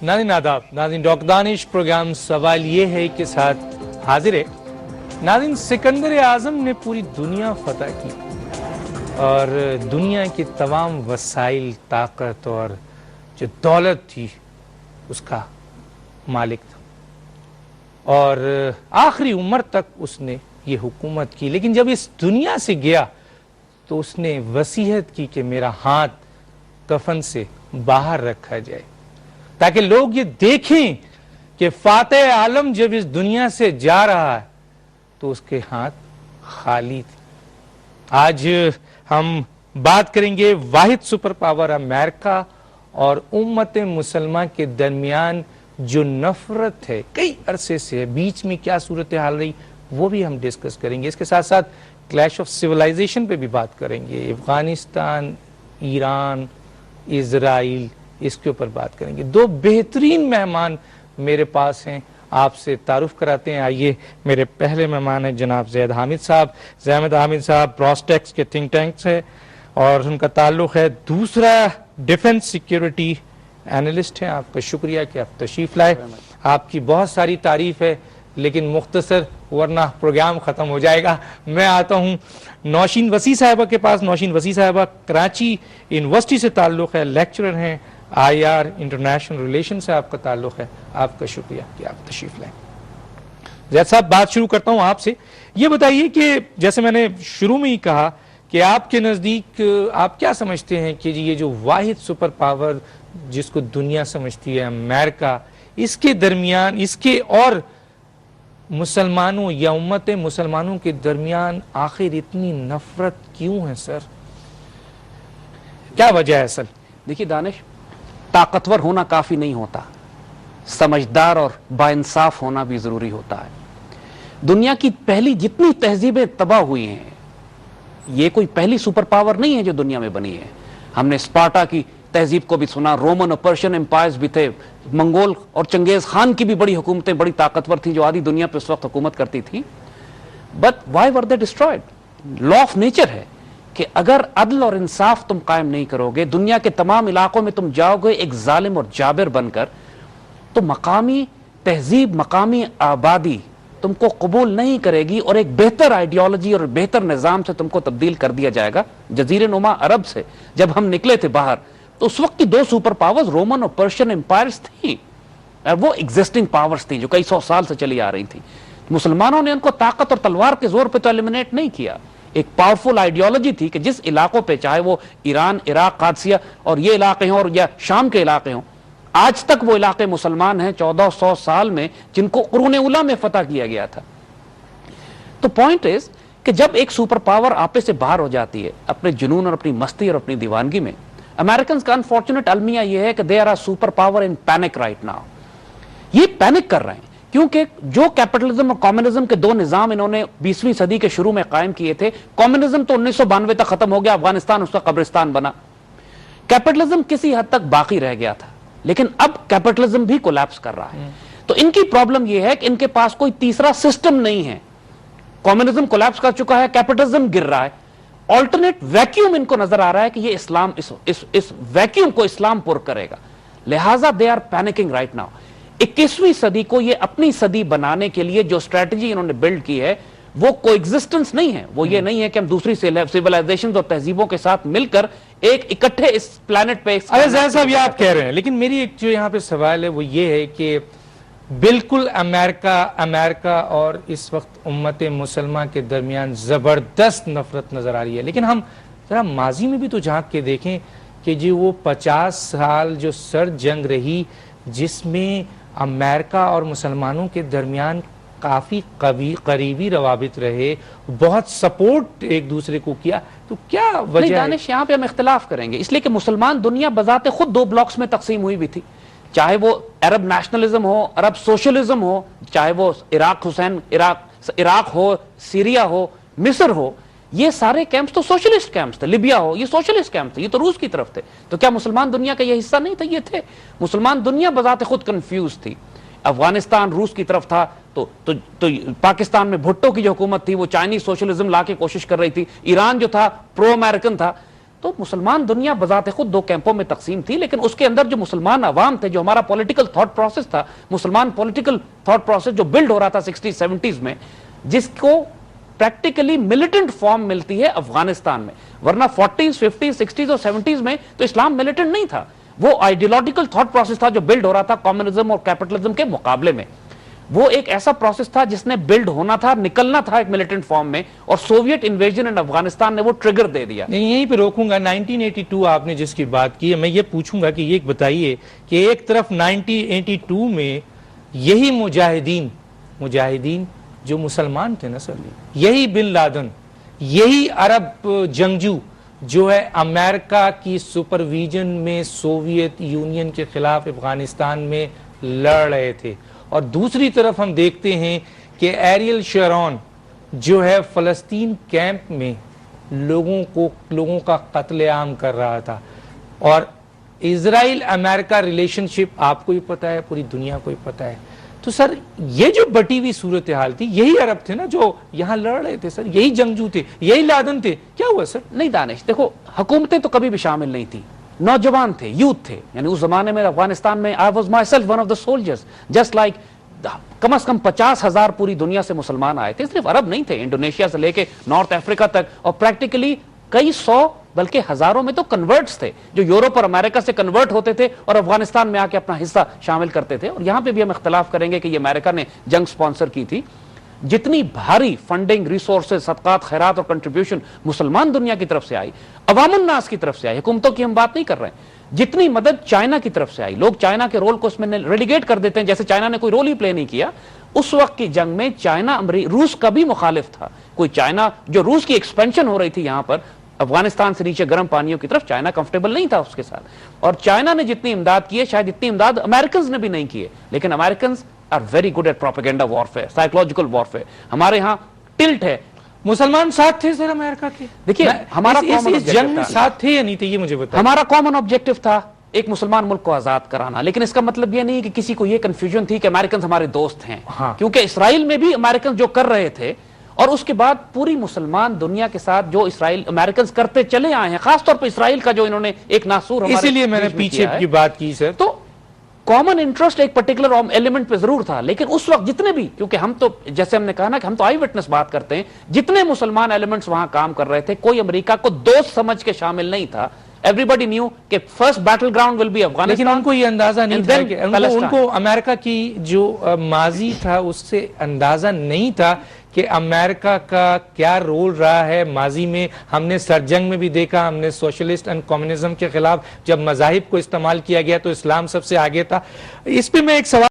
ناظرین آداب، ناظرین ڈاکٹر دانش پروگرام سوال یہ ہے کے ساتھ حاضر ہے۔ ناظرین سکندر اعظم نے پوری دنیا فتح کی اور دنیا کی تمام وسائل، طاقت اور جو دولت تھی اس کا مالک تھا، اور آخری عمر تک اس نے یہ حکومت کی، لیکن جب اس دنیا سے گیا تو اس نے وصیت کی کہ میرا ہاتھ کفن سے باہر رکھا جائے تاکہ لوگ یہ دیکھیں کہ فاتح عالم جب اس دنیا سے جا رہا ہے تو اس کے ہاتھ خالی تھے۔ آج ہم بات کریں گے واحد سپر پاور امریکہ اور امت مسلمہ کے درمیان جو نفرت ہے کئی عرصے سے، بیچ میں کیا صورتحال رہی وہ بھی ہم ڈسکس کریں گے۔ اس کے ساتھ ساتھ کلیش آف سیولائزیشن پہ بھی بات کریں گے، افغانستان، ایران، اسرائیل، اس کے اوپر بات کریں گے۔ دو بہترین مہمان میرے پاس ہیں، آپ سے تعارف کراتے ہیں۔ آئیے، میرے پہلے مہمان ہیں جناب زید حامد صاحب۔ زید حامد صاحب پراسٹیکس کے تھنک ٹینک سے اور ان کا تعلق ہے، دوسرا ڈیفنس سیکیورٹی اینالسٹ ہیں۔ آپ کا شکریہ کہ آپ تشریف لائے۔ آپ کی بہت ساری تعریف ہے لیکن مختصر، ورنہ پروگرام ختم ہو جائے گا۔ میں آتا ہوں نوشین وسیع صاحبہ کے پاس۔ نوشین وسیع صاحبہ کراچی یونیورسٹی سے تعلق ہے، لیکچرر ہیں، آئی آر انٹرنیشنل ریلیشن سے آپ کا تعلق ہے۔ آپ کا شکریہ کہ آپ تشریف لائیں۔ زید صاحب، بات شروع کرتا ہوں آپ سے۔ یہ بتائیے کہ جیسے میں نے شروع میں ہی کہا کہ آپ کے نزدیک آپ کیا سمجھتے ہیں کہ یہ جو واحد سپر پاور جس کو دنیا سمجھتی ہے امریکہ، اس کے درمیان، اس کے اور مسلمانوں یا امت مسلمانوں کے درمیان آخر اتنی نفرت کیوں ہے سر؟ کیا وجہ ہے اصل؟ دیکھیے دانش، طاقتور ہونا کافی نہیں ہوتا، سمجھدار اور باانصاف ہونا بھی ضروری ہوتا ہے۔ دنیا کی پہلی جتنی تہذیبیں تباہ ہوئی ہیں، یہ کوئی پہلی سپر پاور نہیں ہے جو دنیا میں بنی ہے۔ ہم نے اسپارٹا کی تہذیب کو بھی سنا، رومن اور پرشین امپائرز بھی تھے، منگول اور چنگیز خان کی بھی بڑی حکومتیں بڑی طاقتور تھیں جو آدھی دنیا پہ اس وقت حکومت کرتی تھیں۔ But why were they destroyed? Law of nature ہے کہ اگر عدل اور انصاف تم قائم نہیں کرو گے، دنیا کے تمام علاقوں میں تم جاؤ گے ایک ظالم اور جابر بن کر، تو مقامی تہذیب، مقامی آبادی تم کو قبول نہیں کرے گی اور ایک بہتر آئیڈیالوجی اور بہتر نظام سے تم کو تبدیل کر دیا جائے گا۔ جزیرے نما عرب سے جب ہم نکلے تھے باہر تو اس وقت کی دو سپر پاورز رومن اور پرشین امپائرز تھیں، اور وہ ایگزسٹنگ پاورز تھیں جو کئی سو سال سے چلی آ رہی تھیں۔ مسلمانوں نے ان کو طاقت اور تلوار کے زور پہ تو ایلیمنیٹ نہیں کیا، ایک پاورفل آئیڈیالوجی تھی کہ جس علاقوں پہ، چاہے وہ ایران، عراق، قادسیہ اور یہ علاقے ہوں اور یا شام کے علاقے ہوں، آج تک وہ علاقے مسلمان ہیں 1400 سال میں، جن کو قرون اولیٰ میں فتح کیا گیا تھا۔ تو پوائنٹ از کہ جب ایک سپر پاور آپے سے باہر ہو جاتی ہے اپنے جنون اور اپنی مستی اور اپنی دیوانگی میں، امریکنز کا انفارچونیٹ المیہ یہ ہے کہ they are a super power in panic right now. یہ پینک کر رہے ہیں کیونکہ جو کیپٹلزم اور کمیونزم کے دو نظام انہوں نے 20ویں صدی کے شروع میں قائم کیے تھے، کمیونزم تو 1992 تک ختم ہو گیا، افغانستان اس کا قبرستان بنا، کیپٹلزم کسی حد تک باقی رہ گیا تھا، لیکن اب کیپٹلزم بھی کولیپس کر رہا ہے۔ تو ان کی پرابلم یہ ہے کہ ان کے پاس کوئی تیسرا سسٹم نہیں ہے۔ کمیونزم کولیپس کر چکا ہے، کیپٹلزم گر رہا ہے، آلٹرنیٹ ویکیوم ان کو نظر آ رہا ہے کہ یہ اسلام اس ویکیوم کو اسلام پر کرے گا، لہٰذا دے آر پینکنگ رائٹ ناؤ۔ 21ویں صدی کو یہ اپنی صدی بنانے کے لیے جو اسٹریٹجی انہوں نے بلڈ کی ہے وہ کو ایگزسٹنس نہیں ہے، وہ یہ نہیں ہے کہ ہم دوسری سیولائزیشنز اور تہذیبوں کے ساتھ مل کر ایک اکٹھے اس پلانٹ پہ۔ زید صاحب، یہ آپ کہہ رہے ہیں، لیکن میری ایک جو یہاں پہ سوال ہے وہ یہ ہے کہ بالکل امریکہ اور اس وقت امت مسلمہ کے درمیان زبردست نفرت نظر آ رہی ہے، لیکن ہم ذرا ماضی میں بھی تو جھانک کے دیکھیں کہ جی وہ 50 سال جو سرد جنگ رہی جس میں امریکہ اور مسلمانوں کے درمیان کافی قریبی روابط رہے، بہت سپورٹ ایک دوسرے کو کیا، تو کیا وجہ ہے؟ دانش، یہاں پہ ہم اختلاف کریں گے، اس لیے کہ مسلمان دنیا بذات خود دو بلاکس میں تقسیم ہوئی بھی تھی، چاہے وہ عرب نیشنلزم ہو، عرب سوشلزم ہو، چاہے وہ عراق ہو، سیریا ہو، مصر ہو، یہ سارے کیمپس تو سوشلسٹ کیمپس تھے، لیبیا ہو، یہ سوشلسٹ کیمپ تھے، یہ تو روس کی طرف تھے۔ تو کیا مسلمان دنیا کا یہ حصہ نہیں تھا؟ یہ تھے۔ مسلمان دنیا بذات خود کنفیوز تھی۔ افغانستان روس کی طرف تھا، تو پاکستان میں بھٹو کی جو حکومت تھی وہ چائنیز سوشلزم لا کے کوشش کر رہی تھی، ایران جو تھا پرو امریکن تھا۔ تو مسلمان دنیا بذات خود دو کیمپوں میں تقسیم تھی، لیکن اس کے اندر جو مسلمان عوام تھے، جو ہمارا پولیٹیکل تھاٹ پروسیس تھا، مسلمان پولیٹیکل تھاٹ پروسیس جو بلڈ ہو رہا تھا 60-70s میں، جس کو پریکٹیکلی ملیٹنٹ فارم ملتی ہے افغانستان میں، ورنہ 40s 50s 60s اور 70s میں تو اسلام ملیٹنٹ نہیں تھا، وہ آئیڈیولوجیکل تھاٹ پروسیس تھا جو بلڈ ہو رہا تھا کمیونزم اور کیپٹلزم کے مقابلے میں. وہ ایک ایسا پروسیس تھا جس نے بلڈ ہونا تھا، نکلنا تھا ایک ملیٹنٹ فارم میں، اور سوویت انویژن ان افغانستان نے وہ ٹریگر دے دیا. نہیں، یہیں پہ روکوں گا. 1982 آپ نے جس کی بات کی ہے، میں یہ پوچھوں گا کہ یہ بتائیے کہ ایک طرف 1982 میں یہی مجاہدین جو مسلمان تھے نا سر، یہی بن لادن، یہی عرب جنگجو جو ہے امریکہ کی سپرویژن میں سوویت یونین کے خلاف افغانستان میں لڑ رہے تھے، اور دوسری طرف ہم دیکھتے ہیں کہ ایریل شیرون جو ہے فلسطین کیمپ میں لوگوں کا قتل عام کر رہا تھا. اور اسرائیل امریکہ ریلیشن شپ آپ کو بھی پتہ ہے، پوری دنیا کو بھی پتہ ہے. تو سر یہ جو بٹی ہوئی صورتحال تھی، یہی عرب تھے نا جو یہاں لڑ رہے تھے سر، یہی جنگجو تھے، یہی لادن تھے. کیا ہوا سر؟ نہیں دانش، دیکھو حکومتیں تو کبھی بھی شامل نہیں تھی، نوجوان تھے، یوتھ تھے. یعنی اس زمانے میں افغانستان میں I was myself one of the soldiers, just like کم از کم 50,000 پوری دنیا سے مسلمان آئے تھے. صرف عرب نہیں تھے، انڈونیشیا سے لے کے نارتھ افریقہ تک، اور پریکٹیکلی کئی سو بلکہ ہزاروں میں تو کنورٹس تھے جو یورپ اور امریکہ سے کنورٹ ہوتے تھے اور افغانستان میں آ کے اپنا حصہ شامل کرتے تھے. اور یہاں پہ بھی ہم اختلاف کریں گے کہ یہ امریکہ نے جنگ سپانسر کی تھی. جتنی بھاری فنڈنگ، ریسورسز، صدقات، خیرات اور کنٹریبیوشن مسلمان دنیا کی طرف سے آئی، عوام الناس کی طرف سے آئی، حکومتوں کی ہم بات نہیں کر رہے ہیں، جتنی مدد چائنا کی طرف سے آئی، لوگ چائنا کے رول کو اس میں ریلیگیٹ کر دیتے ہیں جیسے چائنا نے کوئی رول ہی پلے نہیں کیا. اس وقت کی جنگ میں چائنا روس کا بھی مخالف تھا. کوئی چائنا جو روس کی ایکسپینشن ہو رہی تھی یہاں پر افغانستان سے نیچے گرم پانیوں کی طرف، چائنا کمفرٹیبل نہیں تھا اس کے ساتھ. اور چائنا نے جتنی امداد کی ہے شاید اتنی امداد امریکنز نے بھی نہیں کی ہے، لیکن Americans are very good at propaganda warfare, psychological warfare. ہمارے ہاں ٹلٹ ہے. مسلمان ساتھ تھے سر امریکہ کے؟ دیکھیے ہمارا اس جنگ میں ساتھ تھے یا نہیں تھے یہ مجھے بتائیں. ہمارا کامن آبجیکٹو تھا ایک مسلمان ملک کو آزاد کرانا، لیکن اس کا مطلب یہ نہیں کہ کسی کو یہ کنفیوژن تھی کہ امریکنز ہمارے دوست ہیں. کیونکہ اسرائیل میں بھی امریکنز جو کر رہے تھے، اور اس کے بعد پوری مسلمان دنیا کے ساتھ جو اسرائیل امریکنز کرتے چلے آئے ہیں، خاص طور پر اسرائیل کا جو انہوں نے ایک ناسور ہمارے، اسی لیے میں نے پیچھے کی بات کی سر. تو کامن انٹرسٹ ایک پرٹیکولر ایلیمنٹ پہ ضرور تھا، لیکن اس وقت جتنے بھی، کیونکہ ہم تو جیسے ہم نے کہا نا کہ ہم تو آئی وٹنس بات کرتے ہیں، جتنے مسلمان ایلیمنٹس وہاں کام کر رہے تھے، کوئی امریکہ کو دوست سمجھ کے شامل نہیں تھا. Everybody knew کہ first battle ground will be Afghanistan. لیکن ان کو یہ اندازہ نہیں تھا کہ ان کو امریکہ کی جو ماضی تھا اس سے اندازہ نہیں تھا کہ امریکہ کا کیا رول رہا ہے ماضی میں. ہم نے سرجنگ میں بھی دیکھا، ہم نے سوشلسٹ اینڈ کمیونزم کے خلاف جب مذاہب کو استعمال کیا گیا تو اسلام سب سے آگے تھا. اس پہ میں ایک سوال